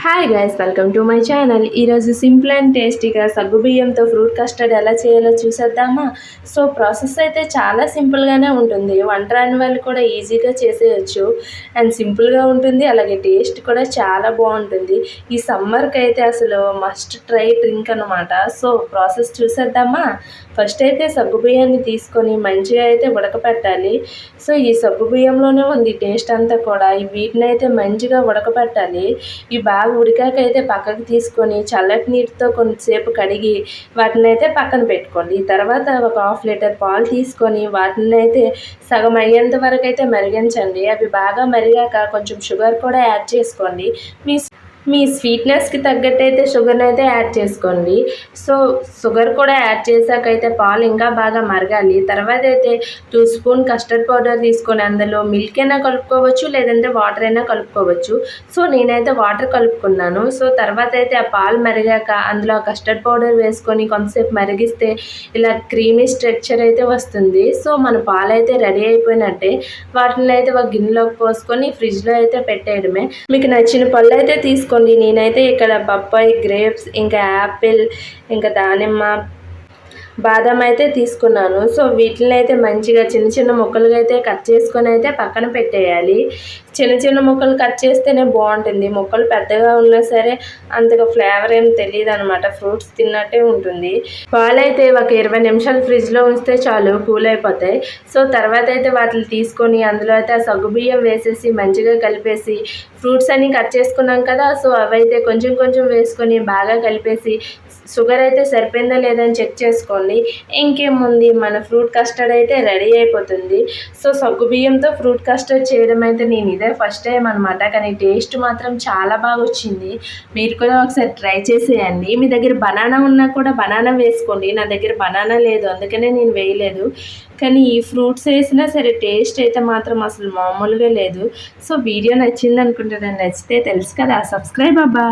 Hi guys, welcome to my channel. ఈరోజు simple and టేస్టీగా సగ్గుబియ్యంతో ఫ్రూట్ కస్టర్డ్ ఎలా చేయాలో చూసేద్దామా. సో ప్రాసెస్ అయితే చాలా సింపుల్గానే ఉంటుంది. వంట రాని వాళ్ళు కూడా ఈజీగా చేసేయచ్చు అండ్ సింపుల్గా ఉంటుంది. అలాగే టేస్ట్ కూడా చాలా బాగుంటుంది. ఈ సమ్మర్కి అయితే అసలు మస్ట్ ట్రై డ్రింక్ అనమాట. సో ప్రాసెస్ చూసేద్దామా. ఫస్ట్ అయితే సగ్గుబియ్యాన్ని తీసుకొని మంచిగా అయితే ఉడకపెట్టాలి. సో ఈ సగ్గుబియ్యంలోనే ఉంది టేస్ట్ అంతా కూడా. వీటిని అయితే మంచిగా ఉడకపెట్టాలి. ఈ బాగా ఉడికాకైతే పక్కకు తీసుకొని చల్లటి నీటితో కొంతసేపు కడిగి వాటిని అయితే పక్కన పెట్టుకోండి. తర్వాత ఒక 1/2 లీటర్ పాలు తీసుకొని వాటిని అయితే సగం అయ్యేంత వరకు అయితే మరిగించండి. అవి బాగా మరిగాక కొంచెం షుగర్ కూడా యాడ్ చేసుకోండి. మీ స్వీట్నెస్కి తగ్గట్టు అయితే షుగర్ని అయితే యాడ్ చేసుకోండి. సో షుగర్ కూడా యాడ్ చేశాకైతే పాలు ఇంకా బాగా మరగాలి. తర్వాత అయితే 2 స్పూన్ కస్టర్డ్ పౌడర్ తీసుకొని అందులో మిల్క్ అయినా కలుపుకోవచ్చు, లేదంటే వాటర్ అయినా కలుపుకోవచ్చు. సో నేనైతే వాటర్ కలుపుకున్నాను. సో తర్వాత అయితే ఆ పాలు మరిగాక అందులో కస్టర్డ్ పౌడర్ వేసుకొని కొంతసేపు మరిగిస్తే ఇలా క్రీమీ స్ట్రక్చర్ అయితే వస్తుంది. సో మన పాలు అయితే రెడీ అయిపోయినట్టే. వాటిని అయితే ఒక గిన్నెలోకి పోసుకొని ఫ్రిడ్జ్లో అయితే పెట్టేయడమే. మీకు నచ్చిన పళ్ళు అయితే తీసుకోండి. నేనైతే ఇక్కడ బొప్పాయి, గ్రేప్స్, ఇంకా యాపిల్, ఇంకా దానిమ్మ, బాదం అయితే తీసుకున్నాను. సో వీటిని అయితే మంచిగా చిన్న చిన్న ముక్కలుగా అయితే కట్ చేసుకొని అయితే పక్కన పెట్టేయాలి. చిన్న చిన్న ముక్కలు కట్ చేస్తేనే బాగుంటుంది. ముక్కలు పెద్దగా ఉన్నా సరే అంతగా ఫ్లేవర్ ఏం తెలియదు అనమాట. ఫ్రూట్స్ తిన్నట్టే ఉంటుంది. పాలు అయితే ఒక 20 నిమిషాలు ఫ్రిడ్జ్లో ఉంచితే చాలు, కూల్ అయిపోతాయి. సో తర్వాత అయితే వాటిని తీసుకొని అందులో అయితే ఆ సగ్గుబియ్యం వేసేసి మంచిగా కలిపేసి ఫ్రూట్స్ అన్నీ కట్ చేసుకున్నాం కదా. సో అవైతే కొంచెం కొంచెం వేసుకొని బాగా కలిపేసి షుగర్ అయితే సరిపోయిందా లేదని చెక్ చేసుకోండి. ఇంకేముంది, మన ఫ్రూట్ కస్టర్డ్ అయితే రెడీ అయిపోతుంది. సో సగ్గుబియ్యంతో ఫ్రూట్ కస్టర్డ్ చేయడం అయితే నేను ఇదే ఫస్ట్ టైం అనమాట. కానీ టేస్ట్ మాత్రం చాలా బాగా వచ్చింది. మీరు కూడా ఒకసారి ట్రై చేసేయండి. మీ దగ్గర బనానా ఉన్నా కూడా బనానా వేసుకోండి. నా దగ్గర బనానా లేదు, అందుకనే నేను వేయలేదు. కానీ ఈ ఫ్రూట్స్ వేసినా సరే టేస్ట్ అయితే మాత్రం అసలు మామూలుగా లేదు. సో వీడియో నచ్చింది అనుకుంటున్నాను. నచ్చితే తెలుసు కదా, సబ్స్క్రైబ్ అబ్బా.